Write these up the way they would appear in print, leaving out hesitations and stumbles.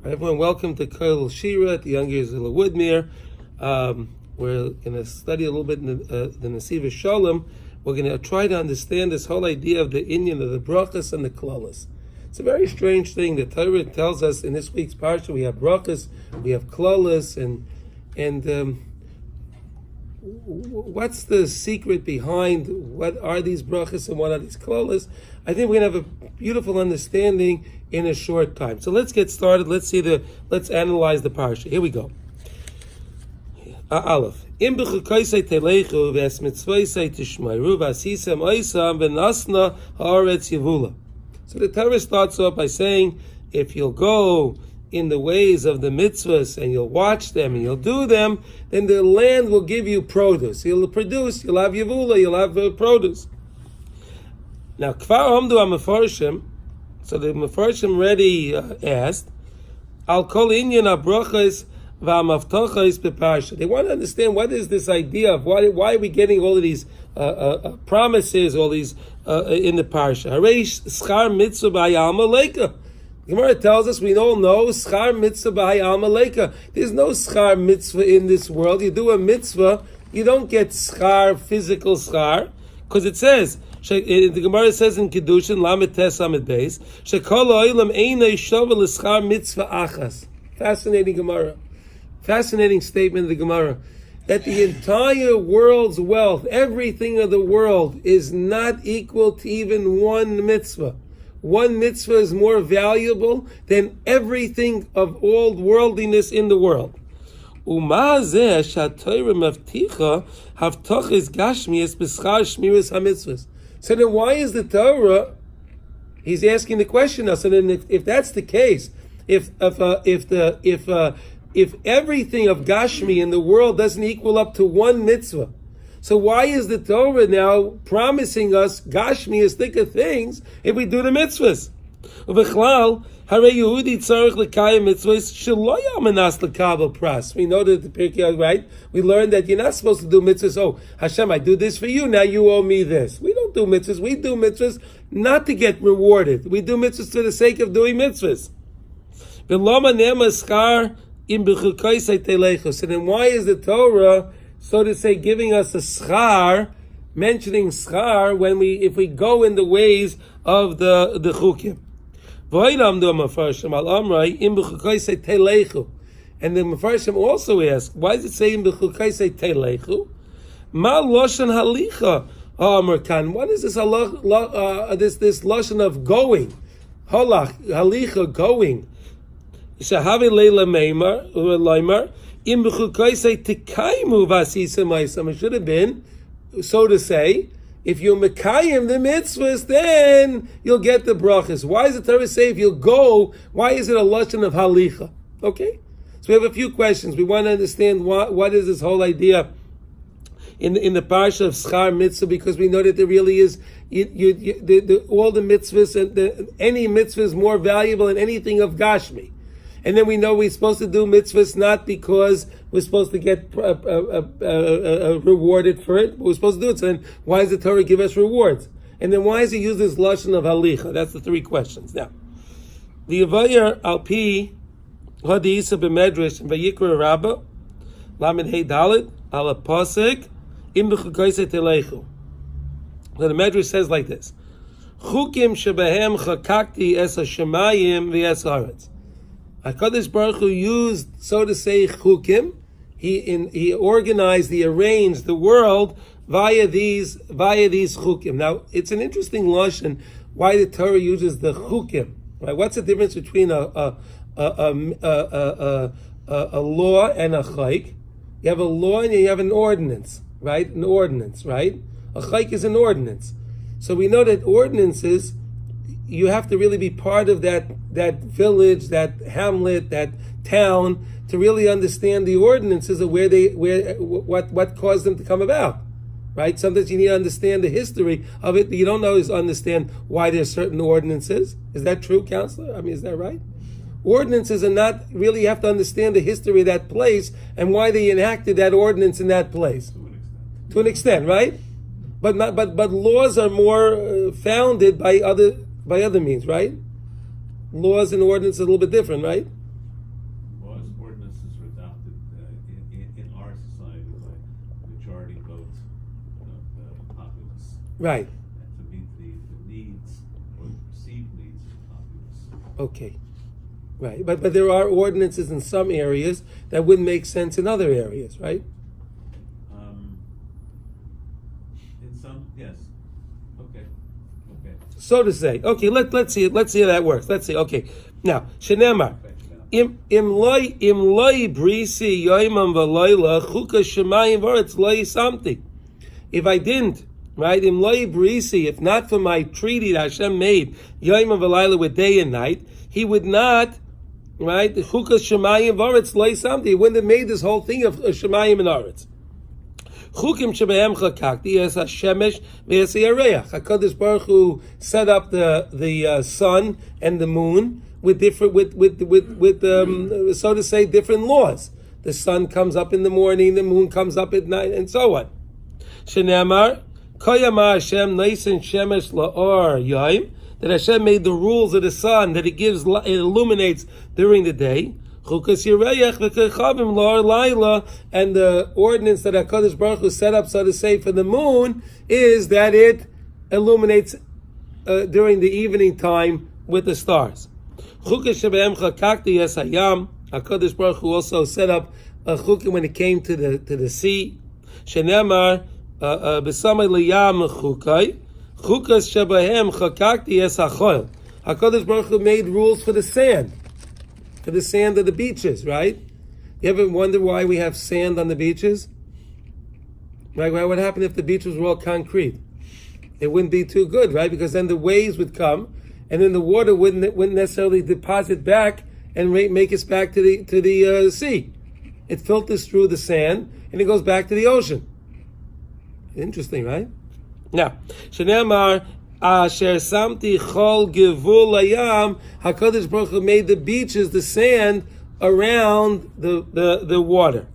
Everyone, welcome to Kol Shira at the Young Years of Woodmere. We're going to study a little bit in the Nesiva Shalom. We're going to try to understand this whole idea of the inyan of the brachas and the klalas. It's a very strange thing. The Torah tells us in this week's Parsha we have brachas, we have klalas, and what's the secret behind what are these brachas and what are these klalas? I think we're going to have a beautiful understanding in a short time. So let's get started. Let's analyze the Parsha. Here we go. Aleph. Im b'chukaisei telechu v'es mitzvaisei tishmayru v'asisem oisam v'nasna haaretz yevula. So the Torah starts off by saying, if you'll go in the ways of the mitzvahs and you'll watch them and you'll do them, then the land will give you produce. You'll produce, you'll have yevula, you'll have produce. Now, kvar omdu ha-mefarshim, so the mefarshim already asked, al kol inyan ha-brachas v'ha-mavtachas beparsha. They want to understand what is this idea of why are we getting all of these promises, all these in the parsha. Hareish schar mitzvah b'hayal maleka. The Gemara tells us, we all know, schar mitzvah b'hayal maleka. There's no schar mitzvah in this world. You do a mitzvah, you don't get schar, physical schar, because it says, the Gemara says in Kiddushin, Lamed Tes Lamed Beis, Shekol ha'olam einay shova l'schar mitzvah achas. Fascinating Gemara. Fascinating statement of the Gemara. That the entire world's wealth, everything of the world, is not equal to even one mitzvah. One mitzvah is more valuable than everything of all worldliness in the world. So then why is the Torah? He's asking the question now. So then, if that's the case, if everything of Gashmi in the world doesn't equal up to one mitzvah, so why is the Torah now promising us Gashmi-istic things if we do the mitzvahs? We know that the Pirkei, right? We learned that you're not supposed to do mitzvahs. Oh, Hashem, I do this for you, now you owe me this. We don't do mitzvahs. We do mitzvahs not to get rewarded. We do mitzvahs for the sake of doing mitzvahs. So then why is the Torah, so to say, giving us a schar, mentioning schar, if we go in the ways of the chukim? And the Mefarshim also ask, why does it say in b'chukaisei telechu? Ma loshan halicha ha'amerkan? What is this this loshan of going? Halach, halicha, going. Shahavi leila meimar u'leimar im b'chukaisei tikaimu v'asisa ma'isam. It should have been, so to say, if you mekayim the mitzvahs, then you'll get the brachas. Why does the Torah say if you'll go? Why is it a lashon of halicha? Okay, so we have a few questions. We want to understand what is this whole idea in the parsha of schar mitzvah, because we know that there really is all the mitzvahs and any mitzvah is more valuable than anything of Gashmi. And then we know we're supposed to do mitzvahs not because we're supposed to get rewarded for it, but we're supposed to do it. So then why does the Torah give us rewards? And then why does it use this lashon of halicha? That's the three questions. Now, the Yavayar Alpi Hadisa b'Medrash and Vayikra Rabbah Lamed Hey Dalit Ala Pasik Im b'Chukaisei Telechu. So the Medrash says like this: Chukim shebehem chakakti es hashemayim v'es haaretz. HaKadosh Baruch Hu used, so to say, chukim. He organized, he arranged the world via these chukim. Now, it's an interesting lashon why the Torah uses the chukim. Right? What's the difference between a law and a chayk? You have a law and you have an ordinance, right? An ordinance, right? A chayk is an ordinance. So we know that ordinances, you have to really be part of that village, that hamlet, that town, to really understand the ordinances of what caused them to come about, right? Sometimes you need to understand the history of it, but you don't always understand why there's certain ordinances. Is that true, counselor? I mean, is that right? Ordinances are not really, you have to understand the history of that place and why they enacted that ordinance in that place. To an extent, right? But laws are more founded by other means, right? Laws and ordinances are a little bit different, right? Right. And to meet the needs or the perceived needs of the populace. Okay. Right. But there are ordinances in some areas that wouldn't make sense in other areas, right? In some, yes. Okay. So to say. Okay, let's see it. Let's see how that works. Let's see. Okay. Now, Shenemar. Im loy brisi yoimam v'loyla chuka shemayim v'aretz loy something. If I didn't, right? Im loy brisi, if not for my treaty that Hashem made, yoimam v'loyla with day and night, He would not, right? Chuka shemayim v'aretz loy something. He wouldn't have made this whole thing of shemayim and aretz. Chukim shebehem chakakti es hashemesh v'es yareach. Hakadosh Baruch Hu set up the sun and the moon with different so to say different laws. The sun comes up in the morning, the moon comes up at night, and so on. Shenemar koyama Hashem neisen shemesh laor yaim, that Hashem made the rules of the sun that it illuminates during the day. Chukas Yireyach v'kechavim laor laila, and the ordinance that HaKadosh Baruch Hu set up, so to say, for the moon is that it illuminates during the evening time with the stars. Chukas shebehem chakakti es hayam. HaKadosh Baruch Hu also set up a chukim when it came to the sea. Shenemar b'samay liyam chukai. Chukas shebehem chakakti es hachoil. HaKadosh Baruch Hu made rules for the sand. For the sand of the beaches, right? You ever wonder why we have sand on the beaches? Right? What would happen if the beaches were all concrete? It wouldn't be too good, right? Because then the waves would come, and then the water wouldn't necessarily deposit back and make us back to the sea. It filters through the sand and it goes back to the ocean. Interesting, right? Now, Shenemar Asher Samti Chol Gevul Layam, HaKadosh Baruch Hu made the beaches, the sand around the water.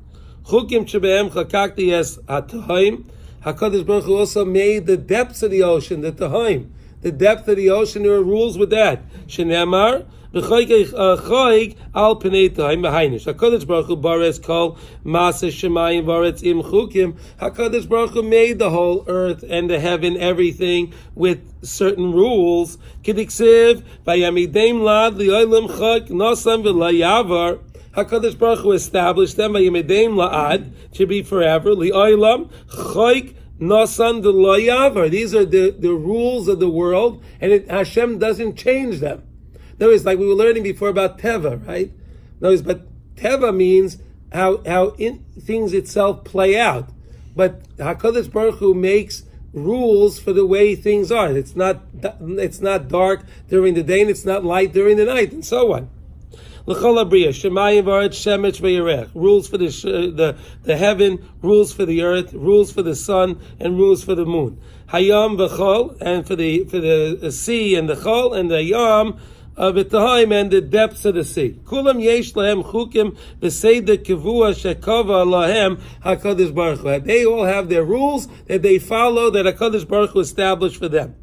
Chukim Shebehem Chakakti Es HaTahaim. HaKadosh Baruch Hu also made the depths of the ocean, the Tahaim. The depth of the ocean, there are rules with that. Shenemar V'choig al Pnei Tahaim V'hainish. HaKadosh Baruch Hu bares kol Masa Shemayim V'aretz im Chukim. HaKadosh Baruch Hu made the whole earth and the heaven, everything, with certain rules. K'diksiv V'yamidem lad li'olam chak nosam v'layavar. HaKadosh Baruch Hu established them V'yamidem la'ad, to be forever, li'olam chak nosan v'layavar. These are the rules of the world, and Hashem doesn't change them. In other words, like we were learning before about Teva, right? In other words, but Teva means how things itself play out. But HaKadosh Baruch Hu makes rules for the way things are. It's not dark during the day, and it's not light during the night, and so on. L'chol habriya, shemayim v'aretz shemesh v'yerech. Rules for the heaven, rules for the earth, rules for the sun, and rules for the moon. Hayam v'chol, and for the sea and the chol and the yam, v'tahaim, and the depths of the sea. Kulam yesh lahem chukim v'seder kavua shekava lahem HaKadosh Baruch Hu. They all have their rules that they follow, that HaKadosh Baruch Hu established for them.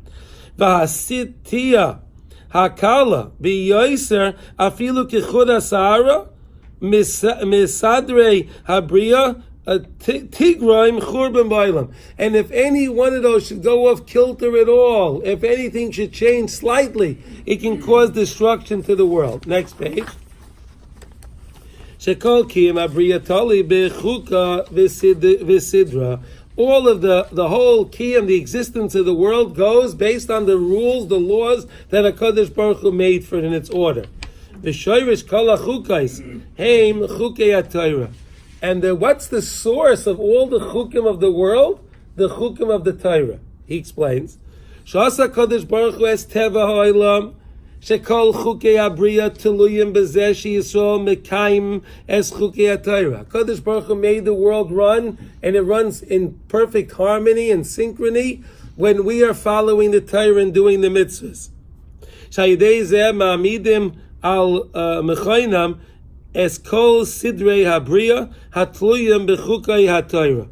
V'hasitiyah hakala biyoser afilu kichud asara misadrei habriya tigraim churban bailam. And if any one of those should go off kilter at all, if anything should change slightly, it can cause destruction to the world. Next page. Shekol kiyam abriya tali bechuka v'sidra. All of the whole kiyam, the existence of the world, goes based on the rules, the laws that HaKadosh Baruch Hu made for it in its order. V'shoyrish kol hachukais heim chukei HaTorah. And what's the source of all the chukim of the world? The chukim of the Torah. He explains. Shasa HaKadosh Baruch Hu es teva ha'olam shekol chukei habriya teluyim bezeh sheYisrael mekayim es chukei haTorah. HaKadosh Baruch Hu made the world run, and it runs in perfect harmony and synchrony when we are following the Torah and doing the mitzvahs. Shayidei zeh ma'amidim al mechaynam es kol sidrei habriya hatluyim bechukei haTorah.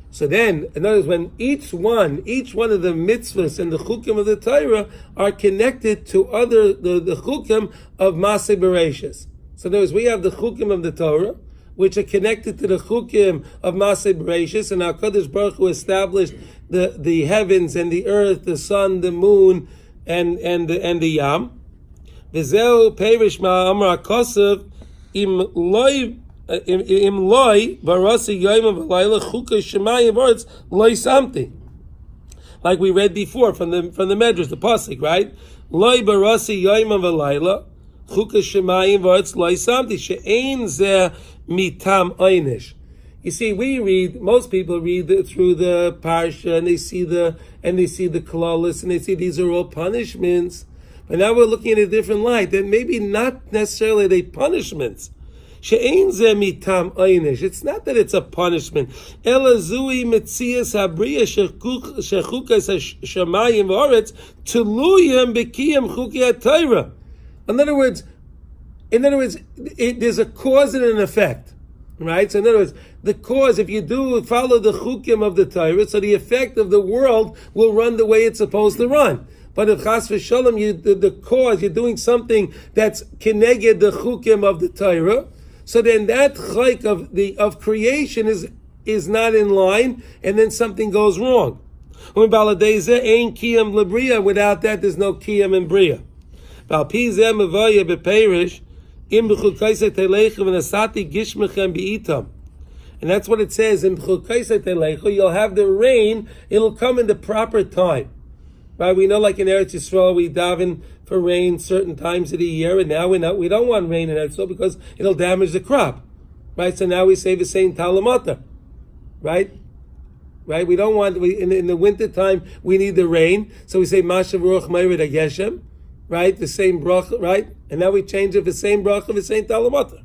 So then, in other words, when each one of the mitzvahs and the chukim of the Torah are connected to the chukim of Maseh Bereshis. So in other words, we have the chukim of the Torah, which are connected to the chukim of Maseh Bereshis, and HaKadosh Baruch Hu established the heavens and the earth, the sun, the moon, and the yam. V'zeu perish ma'amar HaKosav im loy barasi yoyim v'layla chukei shemayim v'aretz loy something. Like we read before from the Medrash, the pasuk, right? Loy barasi yoyim v'layla chukei shemayim v'aretz loy something she'ein zeh mitam einish. You see, most people read through the Parsha, and they see the Kolalis, and they see these are all punishments. But now we're looking at a different light, that maybe not necessarily the punishments. She'ein zeh mitam einish. It's not that it's a punishment. Ela zui metzias habriya shechukas hashamayim v'aretz tuluyim bekiyam chukei haTorah. In other words, there's a cause and an effect, right? So in other words, the cause, if you do follow the chukim of the Torah, so the effect of the world will run the way it's supposed to run. But if chas v'shalom, the cause, you're doing something that's keneged the chukim of the Torah, so then that chayk of creation is not in line, and then something goes wrong. Without that, there's no kiyam in bria. And that's what it says in you'll have the rain, it'll come in the proper time. Right? We know, like in Eretz Yisrael, we daven for rain certain times of the year, and now we don't want rain in Eretz Yisrael because it'll damage the crop. Right? So now we say the same talamata. Right? Right? We don't want, in the winter time, we need the rain, so we say Mashav Ruach Merid HaGeshem. Right? The same bracha, right? And now we change it the same bracha, the same talamata.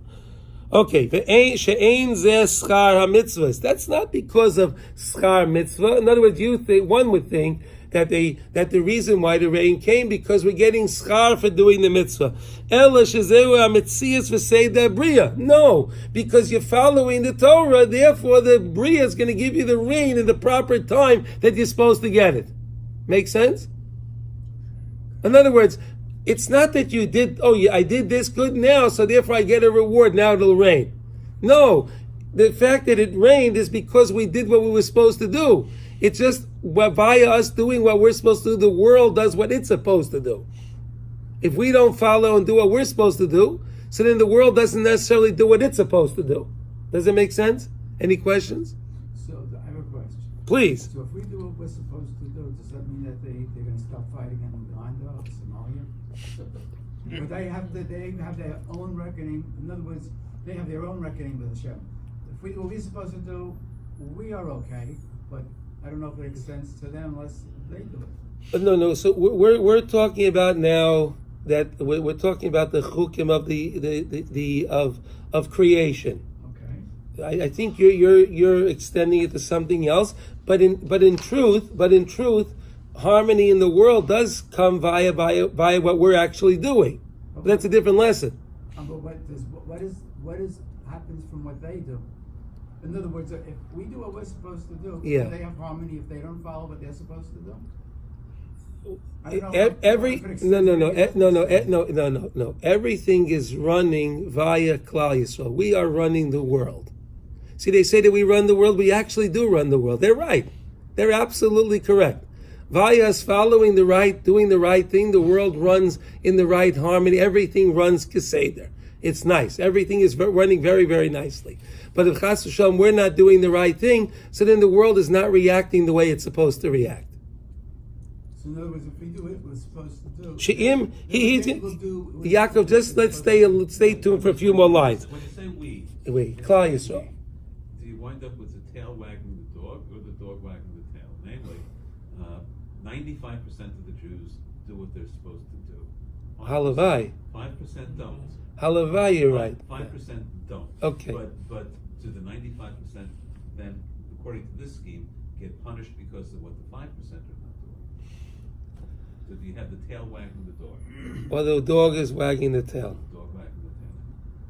Okay, she'ein zeh schar ha-mitzvahs. That's not because of schar mitzvah. In other words, one would think that the reason why the rain came because we're getting schar for doing the mitzvah. Ela shezehu ha-mitzias v'seida bria. No, because you're following the Torah, therefore the bria is going to give you the rain in the proper time that you're supposed to get it. Make sense? In other words, it's not that you did, I did this good now, so therefore I get a reward, now it'll rain. No, the fact that it rained is because we did what we were supposed to do. It's just via us doing what we're supposed to do, the world does what it's supposed to do. If we don't follow and do what we're supposed to do, so then the world doesn't necessarily do what it's supposed to do. Does it make sense? Any questions? So I have a question. Please. So if we do what we're supposed to do, does that mean that they're going to stop fighting in Uganda or Somalia? But they have their own reckoning. In other words, they have their own reckoning with Hashem. If we do what we're supposed to do, we are okay. But I don't know if it makes sense to them unless they do it. No. So we're talking about now that we're talking about the chukim of creation. Okay. I think you're extending it to something else. But in truth, harmony in the world does come via what we're actually doing. Okay. That's a different lesson. But what happens from what they do? In other words, if we do what we're supposed to do, do they have harmony if they don't follow what they're supposed to do? No. Everything is running via Klal Yisrael. We are running the world. See, they say that we run the world. We actually do run the world. They're right. They're absolutely correct. Via us following the right, doing the right thing, the world runs in the right harmony. Everything runs keseder. It's nice. Everything is running very, very nicely. But if chas v'shalom we're not doing the right thing, so then the world is not reacting the way it's supposed to react. So in other words, if we do what we're supposed to do, Yaakov, just let's stay tuned for a few more lines. When you say we, Klal Yisrael. Do you wind up with the tail wagging the dog or the dog wagging the tail? Namely, 95% of the Jews do what they're supposed to do. Halavai. 5% don't. Halavai, you're right. 5% don't. Okay. But to the 95%, then according to this scheme, get punished because of what the 5% are not doing. So do you have the tail wagging the dog? Or the dog is wagging the tail. The dog wagging the tail.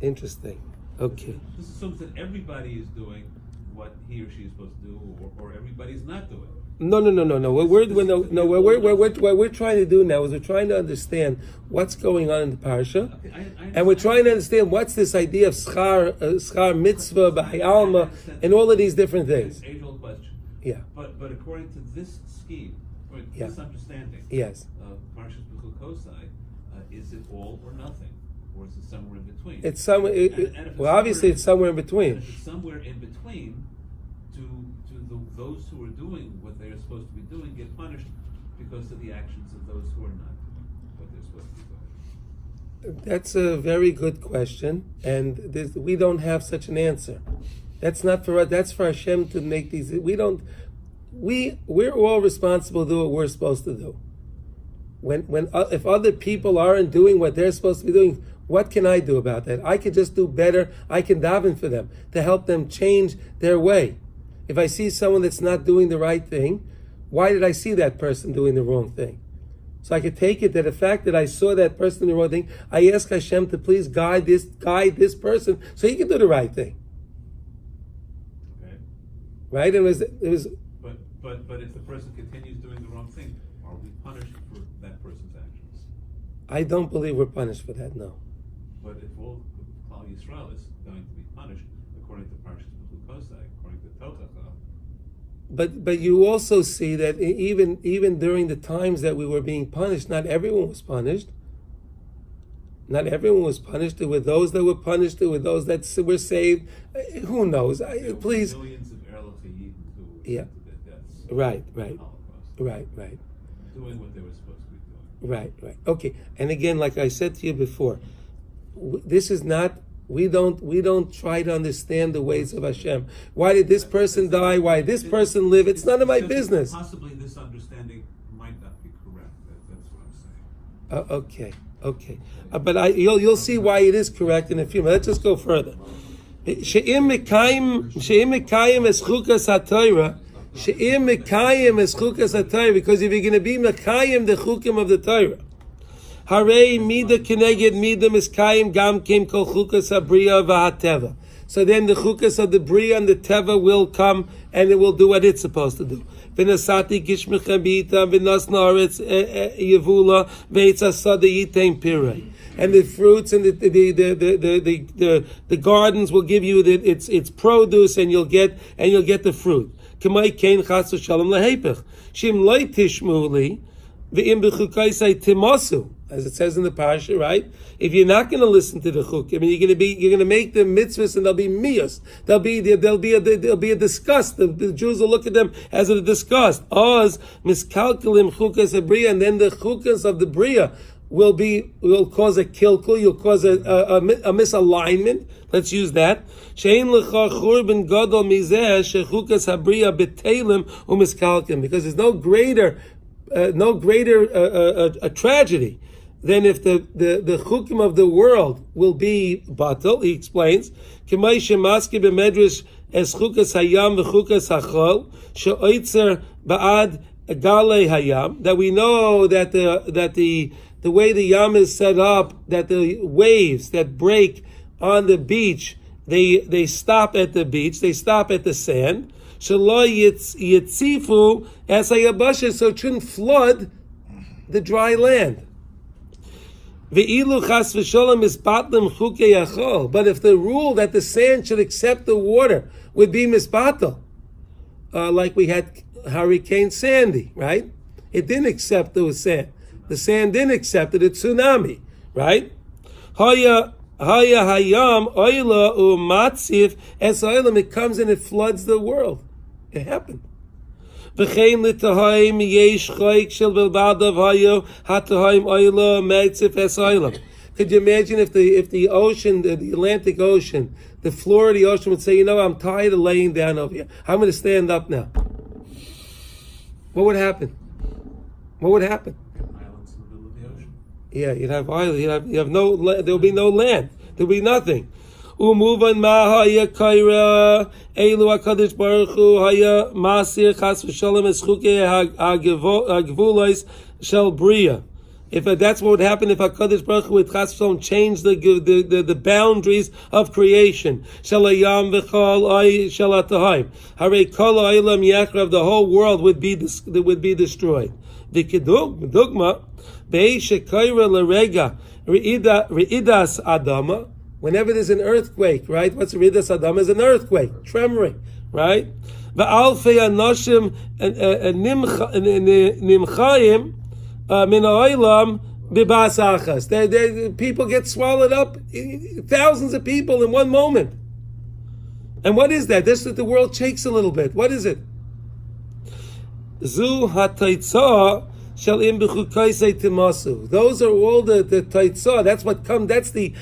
Interesting. Okay. This assumes that everybody is doing what he or she is supposed to do, or everybody's not doing. No. What we're trying to do now is we're trying to understand what's going on in the Parsha, and we're trying to understand what's this idea of schar mitzvah, b'hayalma, and all of these different things. Age-old question. Yeah. But according to this scheme, according to this understanding, Yes. Parshas B'chukosai, is it all or nothing, or is it somewhere in between? It's somewhere. Obviously, it's somewhere in between. If it's somewhere in between, those who are doing what they're supposed to be doing get punished because of the actions of those who are not doing what they're supposed to be doing. That's a very good question, and we don't have such an answer. That's not for us. That's for Hashem to make these. We're all responsible to do what we're supposed to do. If other people aren't doing what they're supposed to be doing, what can I do about that? I can just do better. I can daven for them to help them change their way. If I see someone that's not doing the right thing, why did I see that person doing the wrong thing? So I could take it that the fact that I saw that person doing the wrong thing, I ask Hashem to please guide this person so he can do the right thing. Okay. Right? It was. But if the person continues doing the wrong thing, are we punished for that person's actions? I don't believe we're punished for that. No. But if all Klal Yisrael is going to be punished according to Parshas B'chukosai, according to Tochacha. But you also see that even during the times that we were being punished, not everyone was punished. Not everyone was punished. There were those that were punished. There were those that were saved. Who knows? Please. Millions of Erlich Yidden who were Yeah. to their deaths. Right. Holocaust. Right. Doing what they were supposed to be doing. Right. Okay. And again, like I said to you before, this is not. We don't try to understand the ways of Hashem. Why did this person die? Why did this person live? It's none of my business. Possibly this understanding might not be correct. That's what I'm saying. Okay. But you'll see why it is correct in a few minutes. Let's just go further. She'im mekayim es chukas haTorah. She'im mekayim es chukas haTorah. Because if you're going to be mekayim the chukim of the Torah, Harei mida keneged mida miskayim gam kim kol chukas habriya v'hateva. So then the chukas of the bria and the teva will come and it will do what it's supposed to do. V'nasati gishmecha b'ita v'nas naaretz yevula v'etz asada yitem pirei. And the fruits and the gardens will give you its produce and you'll get the fruit. K'may kein chas v'shalom lehepech. Shim loy tishmu li v'im b'chukaisai timosu. As it says in the Parsha, right? If you're not going to listen to the chuk, I mean, you're going to make the mitzvahs, and they'll be miyos. There'll be a disgust. The Jews will look at them as a disgust. Oz miskalkelim chukas abriya, and then the chukas of the bria will cause a kilkul. You'll cause a misalignment. Let's use that. Shein lecha churban gadol mizeh shechukas habriya betelim umiskalkelim, because there's no greater a tragedy than if the chukim of the world will be batal. He explains, K'may shemaski b'medrash es chukas hayam v'chukas hachol she'oitzer ba'ad galei hayam, that we know that the way the yam is set up, that the waves that break on the beach, they stop at the beach, they stop at the sand. Shelo yitzifu es hayabasha, so it shouldn't flood the dry land. Ve'ilu chas v'sholem misbatlim chukei achol. But if the rule that the sand should accept the water would be misbatel, like we had Hurricane Sandy, right? It didn't accept the sand. The sand didn't accept it. A tsunami, right? Haya hayam oila umatzif es oilam. It comes and it floods the world. It happened. Could you imagine if the ocean, the Atlantic Ocean, the Florida Ocean would say, I'm tired of laying down over here. I'm going to stand up now. What would happen? Islands in the middle of the ocean. Yeah, you'd have islands. You have no. There will be no land. There will be nothing. Umuvan ma haya kaira elu hakadosh baruch hu haya masir chas v'shalom es chukei hagvulos shel bria If that's what would happen if HaKadosh Baruch Hu would chas v'shalom change the boundaries of creation. Shalayam v'chol ay shalatahayim. Harei kol ha'olam yachrav, the whole world would be destroyed. V'kedugma be'esh shekayra l'rega reidas adama. Whenever there's an earthquake, right? What's reidas adama? Is an earthquake, tremoring, right? V'alfei anoshim nimchayim. People get swallowed up, thousands of people in one moment. And what is that? That's that the world shakes a little bit. What is it? Zu hataitzah shall im b'chukaisei timasu. Those are all the taitzah. That's what comes. That's the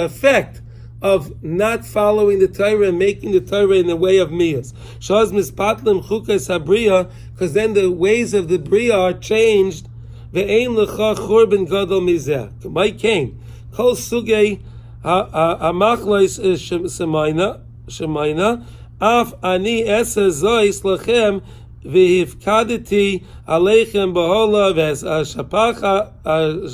effect of not following the Torah and making the Torah in the way of miyas. Shaz mispatlim chukas habriya, because then the ways of the Bria are changed. Ve'ein lecha churban gadol mizeh. My Cain, kol sugei hamachlois shemaina, af ani esa zois lachem v'hifkadeti aleichem b'hola v'es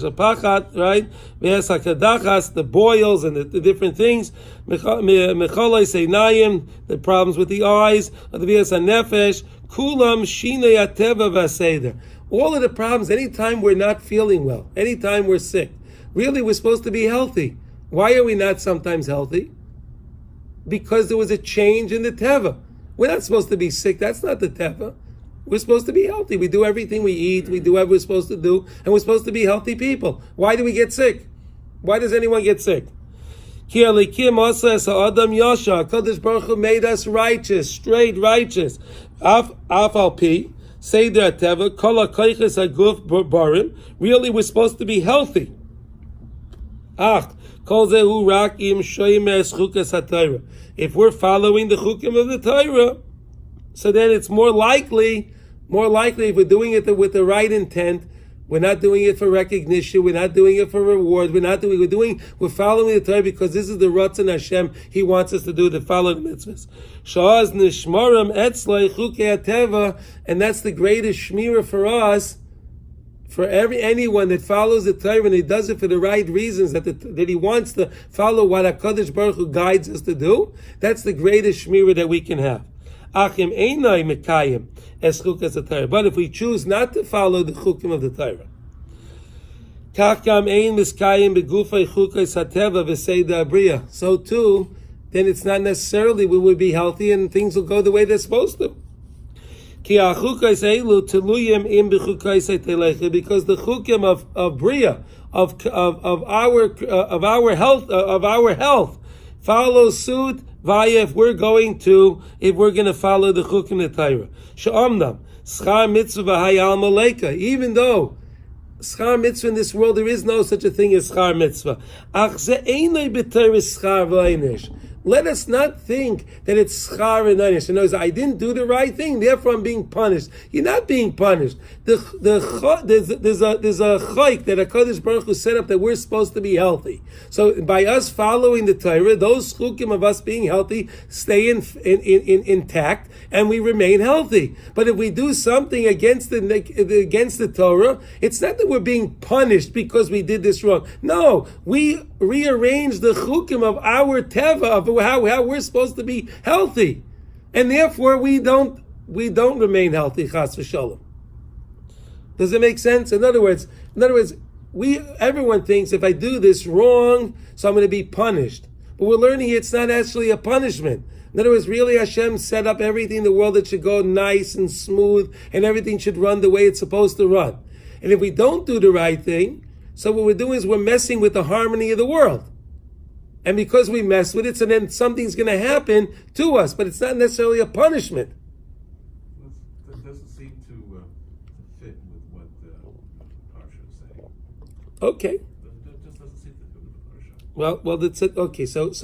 shapachat, right? V'es hakadachas, the boils and the different things. Mecholoi seinayim, the problems with the eyes. V'es hanefesh. Kulam shinei ateva v'aseder. All of the problems, anytime we're not feeling well, anytime we're sick, really we're supposed to be healthy. Why are we not sometimes healthy? Because there was a change in the teva. We're not supposed to be sick. That's not the teva. We're supposed to be healthy. We do everything we eat. We do what we're supposed to do. And we're supposed to be healthy people. Why do we get sick? Why does anyone get sick? Ki alikim asa es ha'adam yasha. HaKadosh Baruch Hu made us righteous, straight righteous. Af al pi, seder ateva, kol ha'koiches ha'guf barim. Really, we're supposed to be healthy. Ach, kol zehu rak im shoyim es chukas ha'Torah. If we're following the chukim of the Torah, so then it's more likely if we're doing it with the right intent. We're not doing it for recognition. We're not doing it for reward. We're following the Torah because this is the Ratzon Hashem. He wants us to do, to follow the mitzvahs. Sha'az nishmaram etzlei chukei ateva, and that's the greatest shmira for us, for anyone that follows the Torah and he does it for the right reasons, that he wants to follow what HaKadosh Baruch Hu guides us to do. That's the greatest shmira that we can have. Achim einai mekayim es chukas haTorah. But if we choose not to follow the chukim of the Torah, kacham ein miskayim begufay chukas hateva v'seida abriya. So too, then it's not necessarily we will be healthy and things will go the way they're supposed to. Ki hachukos elu teluyim im b'chukos hatelecha, because the chukim of bria of our health follows suit. Vaya, if we're going to follow the chukim of the Torah, she'amnam schar mitzvah v'hayal maleka. Even though schar mitzvah in this world there is no such a thing as schar mitzvah. Ach ze einay b'Torah schar v'einish. Let us not think that it's schar and einish. In other words, I didn't do the right thing, therefore I'm being punished. You're not being punished. There's a chayk that HaKadosh Baruch Hu set up that we're supposed to be healthy. So by us following the Torah, those chukim of us being healthy stay intact, and we remain healthy. But if we do something against the Torah, it's not that we're being punished because we did this wrong. No, we rearrange the chukim of our teva, of how we're supposed to be healthy, and therefore we don't remain healthy. Chas v'shalom. Does it make sense? In other words, everyone thinks if I do this wrong, so I'm going to be punished. But we're learning it's not actually a punishment. In other words, really Hashem set up everything in the world that should go nice and smooth, and everything should run the way it's supposed to run. And if we don't do the right thing, so what we're doing is we're messing with the harmony of the world. And because we mess with it, so then something's going to happen to us, but it's not necessarily a punishment. That doesn't seem to fit with what Parsha is saying. Okay. That just doesn't seem to fit with the Parsha. Well, that's it. Okay, so It's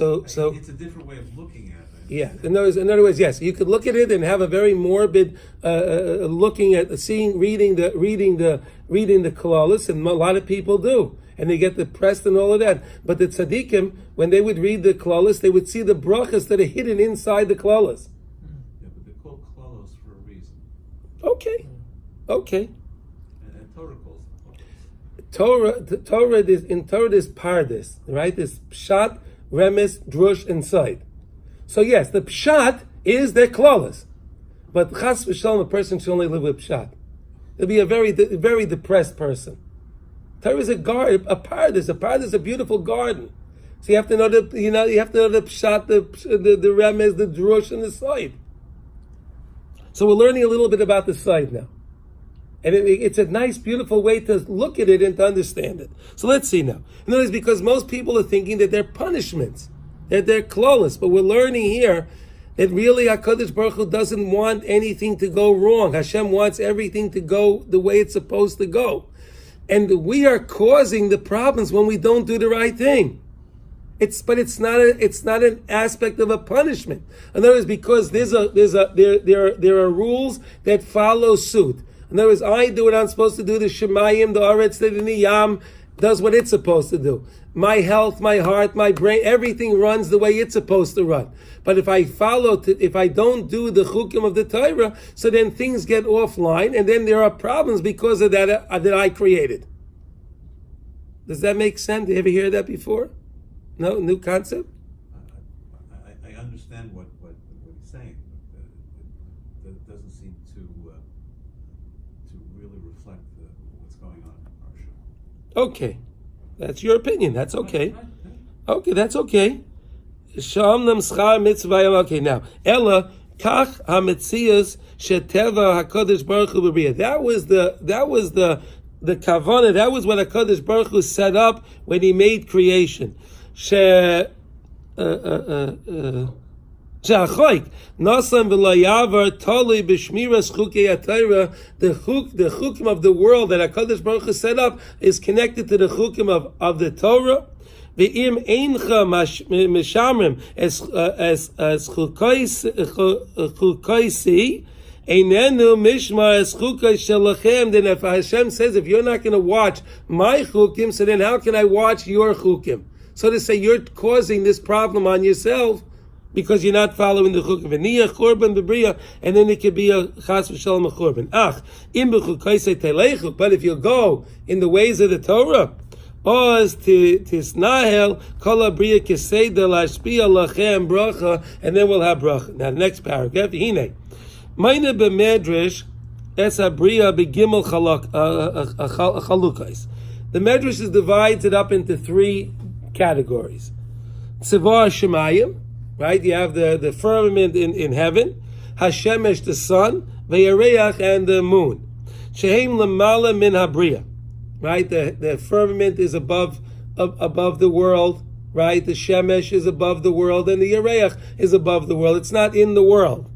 a different way of looking at it. Yeah. In other words, yes, you could look at it and have a very morbid looking at reading the Kalalis, and a lot of people do. And they get depressed and all of that. But the tzaddikim, when they would read the klalos, they would see the brachas that are hidden inside the klalos. Yeah, but they're called klalos for a reason. Okay. And Torah calls Torah is in Torah is pardis, right? This pshat, remes, drush, and side. So yes, the pshat is their klalas, but chas v'shalom, a person should only live with pshat. He'll be a very depressed person. Torah is a garden, a pardis. A pardis is a beautiful garden. So you have to know the pshat, the remes, the drush, and the side. So we're learning a little bit about the side now. And it's a nice, beautiful way to look at it and to understand it. So let's see now. In other words, because most people are thinking that they're punishments, that they're clawless, but we're learning here that really HaKadosh Baruch Hu doesn't want anything to go wrong. Hashem wants everything to go the way it's supposed to go. And we are causing the problems when we don't do the right thing. It's not an aspect of a punishment. In other words, because there are rules that follow suit. In other words, I do what I'm supposed to do. The Shemayim, the Aretz, the Niyam does what it's supposed to do. My health, my heart, my brain, everything runs the way it's supposed to run. But if I don't do the chukim of the Torah, so then things get offline, and then there are problems because of that I created. Does that make sense? Did you ever hear that before? No, new concept. I understand what he's saying, but that doesn't seem to really reflect what's going on in Parsha. Okay, that's your opinion. That's okay. Okay, that's okay. Okay, now Ella kach hametzias sheteva Hakadosh Baruch Hu b'bria. That was the kavanah. That was what Hakadosh Baruch Hu set up when He made creation. The chukim of the world that HaKadosh Baruch Hu set up is connected to the chukim of the Torah. Ve'im eincha mishamrim as chukaisi einenu mishma as chukay shelachem. Then if Hashem says, if you're not going to watch my chukim, so then how can I watch your chukim? So to say, you're causing this problem on yourself because you're not following the chukim. V'niyah churban b'bria, and then it could be a chas v'shalom a churban. Ach, im b'chukaisei teleichu. But if you go in the ways of the Torah, oz tisnahel kol habriya keseda lashpia lachem bracha, and then we'll have bracha. Now the next paragraph, hine. Meine b'medrash es habriya b'gimel chalukais. The medrash is divided up into three categories. Tzivar Shemayim, right? You have the firmament in heaven, Hashemesh, the sun, Ve'yareach, and the moon. Shehem lemala min habriya, right? The firmament is above the world, right? The Shemesh is above the world, and the Yareach is above the world. It's not in the world.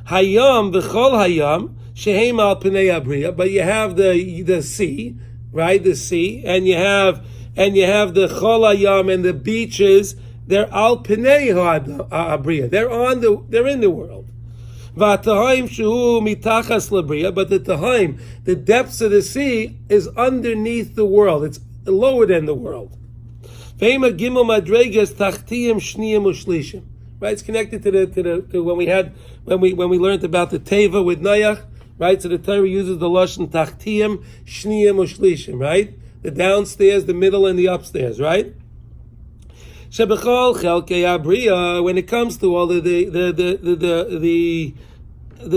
Hayam v'chol hayam shehem al pnei habriya, but you have the sea, right? The sea, and you have the Chol Hayam and the beaches. They're al Pnei Habriya. They're in the world. V'atahaim shehu mitachas labriya, but the Tahaim, the depths of the sea, is underneath the world. It's lower than the world. Ve'ema gimel madregas tachtiyim shniyim ushlishim. Right, it's connected to when we learned about the Teva with Noach. Right, so the Torah uses the lashon tachtiyim shniyim ushlishim. Right. The downstairs, the middle, and the upstairs, right? Shebechol chelkei habriya. When it comes to all of the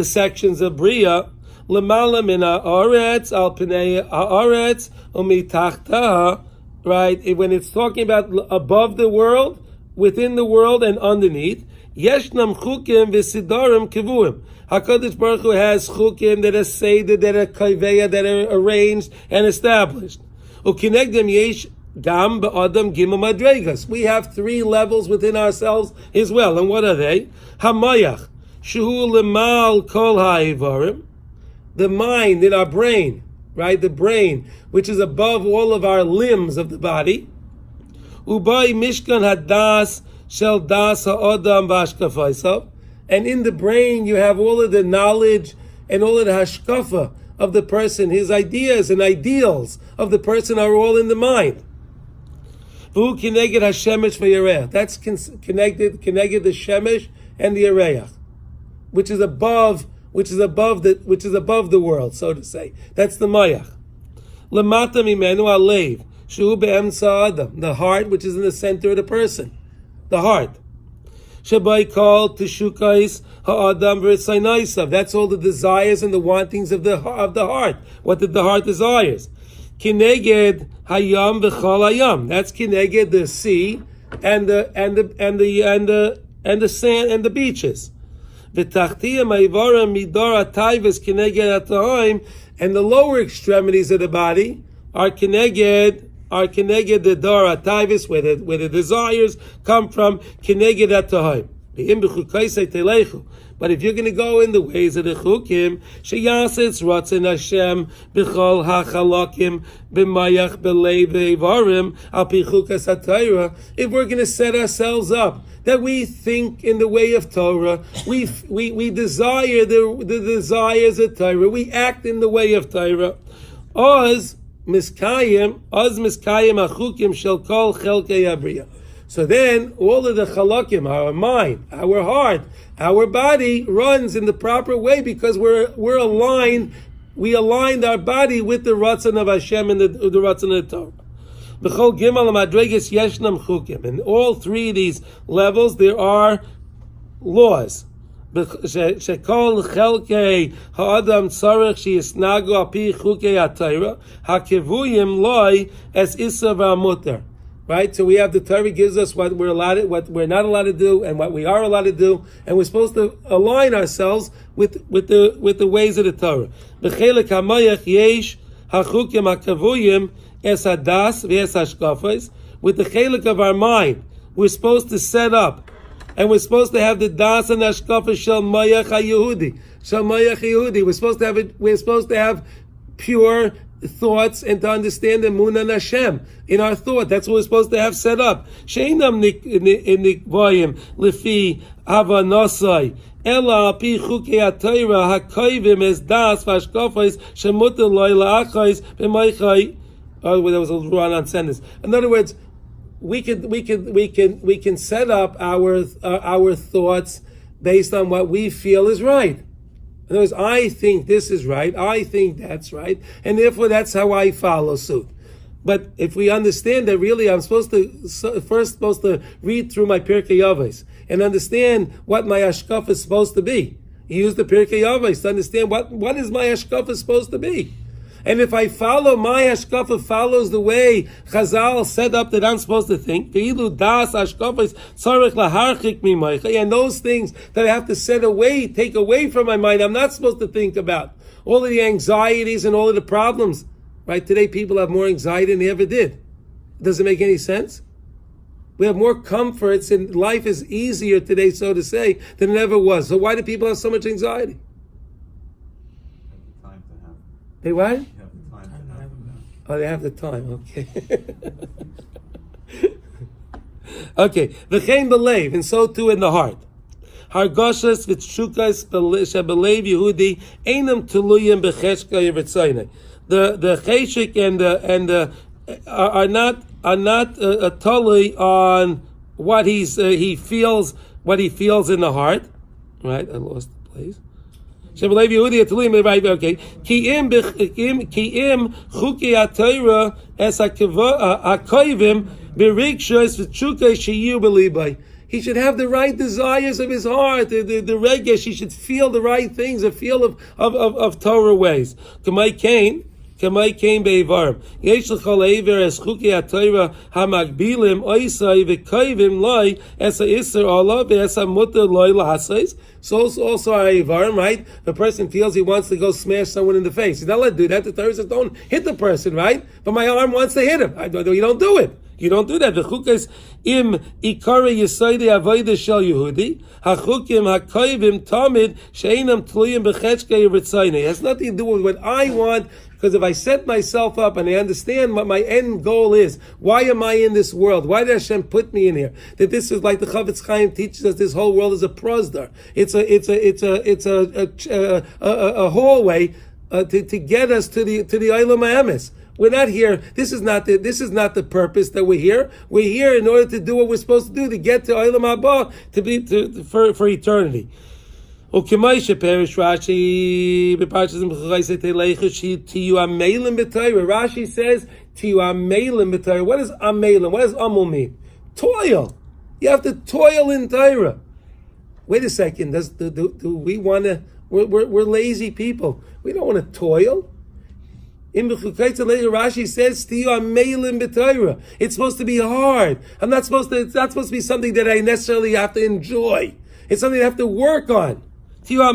sections of bria, lemala min haaretz al pnei haaretz umitachtaha. Right? When it's talking about above the world, within the world, and underneath, yeshnam chukim v'sidarim kivuim. HaKadosh Baruch Hu has chukim that are seder, that are kaiveya, that are arranged and established. Ukinegdem yesh gam ba'adam gimel madregas. We have three levels within ourselves as well. And what are they? Hamayach, shuhu lemal kol ha'ivarim. The mind in our brain, right? The brain, which is above all of our limbs of the body. Ubai mishkan hadas shel das ha'adam v'ashkafaisav. And in the brain you have all of the knowledge and all of the hashkafa of the person. His ideas and ideals of the person are all in the mind. That's connected the shemesh and the yareach, which is above the world, so to say. That's the mayach. Lemata mimenu alev, shu be'emtza adam, the heart which is in the center of the person, the heart. Shabai called teshukais ha'adam v'ritzaynaisav. That's all the desires and the wantings of the heart. What did the heart desires? Kineged hayam v'chol hayam. That's kineged the sea and the sand and the beaches. V'tachtiyam ha'ivara midar ha'tayvus kineged ha'ta'im, and the lower extremities of the body are kineged the dar ha'tayvus, where the desires come from, kineged ha'ta'im. But if you're going to go in the ways of the chukim, sheyasetz ratzon Hashem b'chol hachalakim b'mayach b'leiv v'evarim al pi chukas haTorah, if we're going to set ourselves up that we think in the way of Torah, we desire the desires of Torah, we act in the way of Torah, oz miskayim achukim shel kol chelkei abriya. So then, all of the chalakim, our mind, our heart, our body runs in the proper way because we're aligned. We aligned our body with the ratzon of Hashem and the ratzon of the Torah. B'chol gimal madreges yeshnam chukim. In all three of these levels, there are laws. Shekol chelkei ha'adam tzarech sheyisnagu al pi chukei haTorah hakevuyim loy es isa v'amutar. Right, so we have the Torah gives us what we're allowed, what we're not allowed to do, and what we are allowed to do, and we're supposed to align ourselves with the ways of the Torah. B'chelik hamayach yesh hachukim hakavuyim es hadas v'es hashkafos. With the chelik of our mind, we're supposed to set up, and we're supposed to have the das and hashkafos shel mayach hayehudi. Shel mayach hayehudi. We're supposed to have it. We're supposed to have pure thoughts and to understand the Emunah Hashem in our thought. That's what we're supposed to have set up. Sheinam nikvayim lefi havanosai ela pi chukei haTorah hakoivim es das v'ashkafos shemutar loy la'achos b'maychai. Oh, that was a run-on sentence. In other words, we can set up our thoughts based on what we feel is right. In other words, I think this is right, I think that's right, and therefore that's how I follow suit. But if we understand that really I'm supposed to read through my Pirkei Avos and understand what my hashkafa is supposed to be. You use the Pirkei Avos to understand what is my hashkafa supposed to be. And if I follow my hashkafa follows the way Chazal set up that I'm supposed to think, and those things that I have to take away from my mind, I'm not supposed to think about. All of the anxieties and all of the problems. Right? Today people have more anxiety than they ever did. Does it make any sense? We have more comforts and life is easier today, so to say, than it ever was. So why do people have so much anxiety? They what? Oh, they have the time. Okay. Okay. V'chein b'leiv, and so too in the heart. Hargoshas v'tshukas shebelev Yehudi einam tuluyim b'cheshka yivritzaynei. The cheshik and the are not totally on what he feels in the heart. Right? I lost the place. Shebelev Yehudi atulim right. Okay. Ki im chuki haTorah es hakoivim b'rigshos v'tshukos sheyu b'libay. He should have the right desires of his heart, the regesh. He should feel the right things, a feel of Torah ways. Kamay kain beivarim. Yesh l'chol eiver es chuki haTorah hamagbilim oisai v'koivim loy es ha'isser olav v'es ha'mutar loy lahasais. So also our eivarim, right? The person feels he wants to go smash someone in the face. He's not allowed to do that. The Torah says don't hit the person, right? But my arm wants to hit him. You don't do it. You don't do that. The chukas im ikara yisaidi avodah shel Yehudi hachukim hakoivim tamid sheinam tluyim b'cheshka yivritzaynei. It has nothing to do with what I want. Because if I set myself up and I understand what my end goal is, why am I in this world? Why did Hashem put me in here? That this is like the Chavetz Chaim teaches us. This whole world is a prosdar. It's a hallway to get us to the Olam HaEmes. We're not here. This is not the purpose that we're here. We're here in order to do what we're supposed to do, to get to Olam Haba, for eternity. Ukemaisha perish Rashi b'Parshas B'chukaisei Telechu tiyu amelim b'Torah. Rashi says tiyu amelim b'Torah. What is amelim? What does amul mean? Toil. You have to toil in Torah. Wait a second. Do we want to? We're lazy people. We don't want to toil. In Rashi says, it's supposed to be hard. It's not supposed to be something that I necessarily have to enjoy. It's something I have to work on. Right?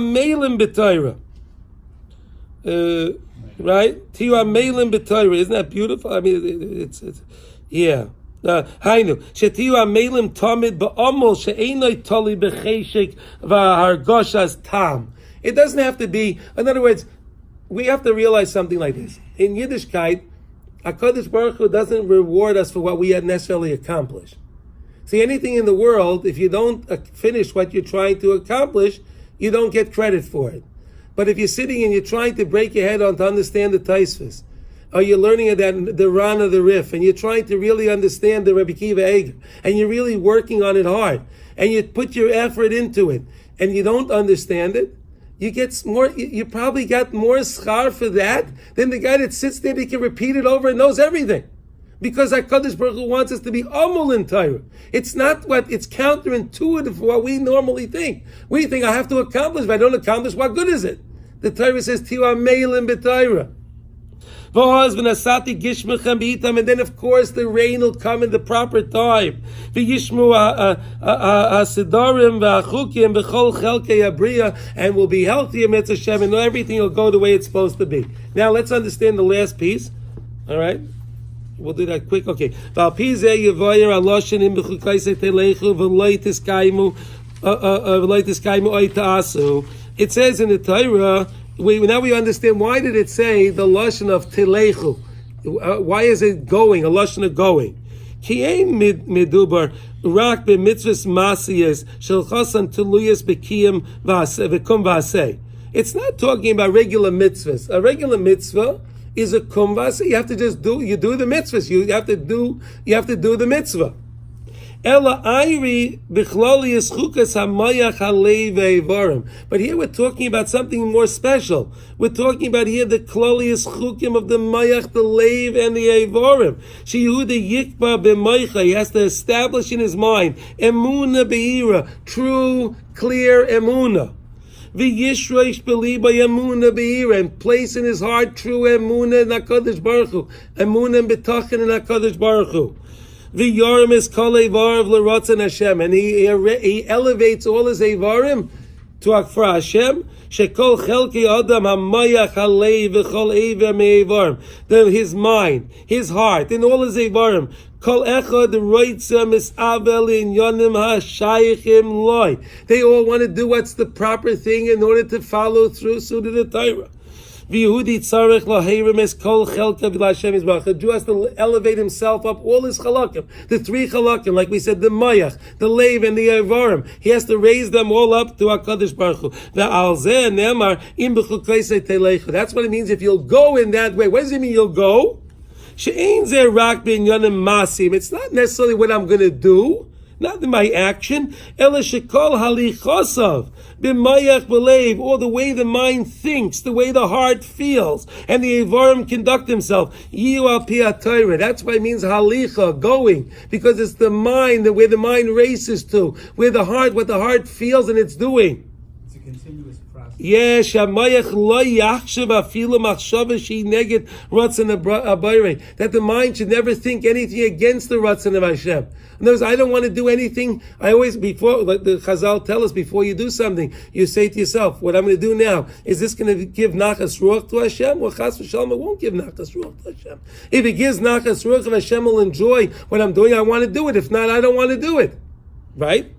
Isn't that beautiful? I mean, it's yeah. Hainu shetiu amelim tamid ba'amol she'enoi tali b'cheshik v'hargoshas tam. It doesn't have to be. In other words, we have to realize something like this. In Yiddishkeit, HaKadosh Baruch Hu doesn't reward us for what we had necessarily accomplished. See, anything in the world, if you don't finish what you're trying to accomplish, you don't get credit for it. But if you're sitting and you're trying to break your head on to understand the Taisvus, or you're learning the Ran of the Rif, and you're trying to really understand the Rebbe Kiva Eiger, and you're really working on it hard, and you put your effort into it, and you don't understand it, you get more. You probably got more schar for that than the guy that sits there that can repeat it over and knows everything. Because HaKadosh Baruch Hu wants us to be amul in Torah. It's counterintuitive for what we normally think. We think I have to accomplish. If I don't accomplish, what good is it? The Torah says, Tiyu amelim b'Torah. And then, of course, the rain will come in the proper time. And will be healthier, and everything will go the way it's supposed to be. Now, let's understand the last piece. All right? We'll do that quick. Okay. It says in the Torah, now we understand why did it say the lashon of telechu? Why is it going? A lashon of going. Ki ein medubar rak b'mitzvahs masiyas shel chasan teluyas b'kiyam v'kum v'aseh. It's not talking about regular mitzvahs. A regular mitzvah is a kum v'aseh. You have to just do. You do the mitzvahs. You have to do the mitzvah. Ela ayri bichlali eschukas hamayach halei ve'evarim. But here we're talking about something more special. We're talking about here the klali eschukim of the mayach, the leiv, and the evarim. Shehuda yikba b'maycha. He has to establish in his mind emuna be'ira, true, clear emuna. V'yishreish b'liba emuna be'ira, and place in his heart true emuna in HaKadosh Baruch Hu, emuna and betachin in HaKadosh Baruch Hu. The Yorim is kol evar of l'ratzon Hashem, and he elevates all his evarim to for Hashem. Shekol chelki adam hamayach halei v'chol evar me'evarim. His mind, his heart, and all his evarim. Kol echad roitza misavel in yonim hashaychim loy. They all want to do what's the proper thing in order to follow through to the Torah. A Jew has to elevate himself up, all his chalakim, the three chalakim, like we said, the mayach, the leiv, and the evarim. He has to raise them all up to HaKadosh Baruch Hu. That's what it means if you'll go in that way. What does it mean you'll go? It's not necessarily what I'm going to do, not in my action. Ela shekol halichosav b'mayach b'leiv, or the way the mind thinks, the way the heart feels, and the evarim conduct themselves. Yiu al pi ha'Torah. That's why it means halicha, going, because it's the mind, where the mind races to, where the heart, what the heart feels and it's doing. It's a continuous process. Yes, shamayach lo yachshav afilu machshava she neged ratzon abayre. That the mind should never think anything against the ratzon of Hashem. In other words, I don't want to do anything. I always, like the Chazal tell us, before you do something, you say to yourself, what I'm going to do now, is this going to give nachas ruach to Hashem? Well, chas v'shalom, it won't give nachas ruach to Hashem. If it gives nachas ruach, if Hashem will enjoy what I'm doing, I want to do it. If not, I don't want to do it. Right?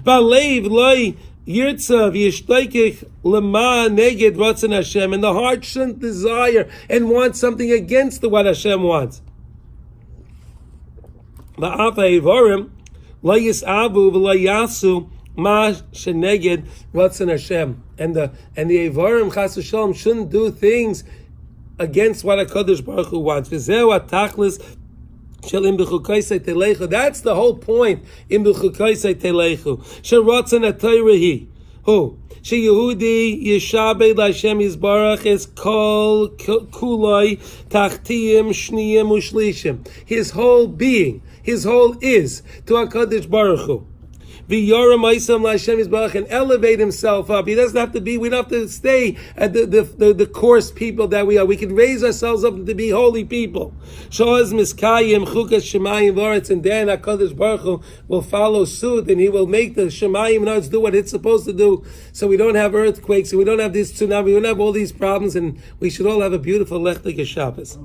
V'aleiv loi yirtza v'yishtaikich lema neged ratzon Hashem. And the heart shouldn't desire and want something against what Hashem wants. Ma'af ha'evarim lo yis'abu v'lo yasu ma sheneged ratzon Hashem. And the evarim chas v'shalom shouldn't do things against what HaKadosh Baruch Hu wants. V'zeu ha'tachlis shel im b'chukaisei telechu. That's the whole point. Im b'chukaisei telechu. Shel ratzon ha'Torah hi. Who? She Yehudi Yeshabe L'Hashem Yisbarach is Kol Kuloi Tachtiyim Shniyim Ushlishim. His whole being, his whole is to HaKadosh Baruch Hu. V'yora Ma'isam L'Hashem Yisbarach, and elevate himself up. He doesn't have to be. We don't have to stay at the coarse people that we are. We can raise ourselves up to be holy people. Shoaz Miskayim Chukas Shemayim V'Aretz, and then HaKadosh Baruch Hu will follow suit, and He will make the Shemayim and Aretz do what it's supposed to do. So we don't have earthquakes, and we don't have this tsunami, we don't have all these problems, and we should all have a beautiful Lech Shabbos.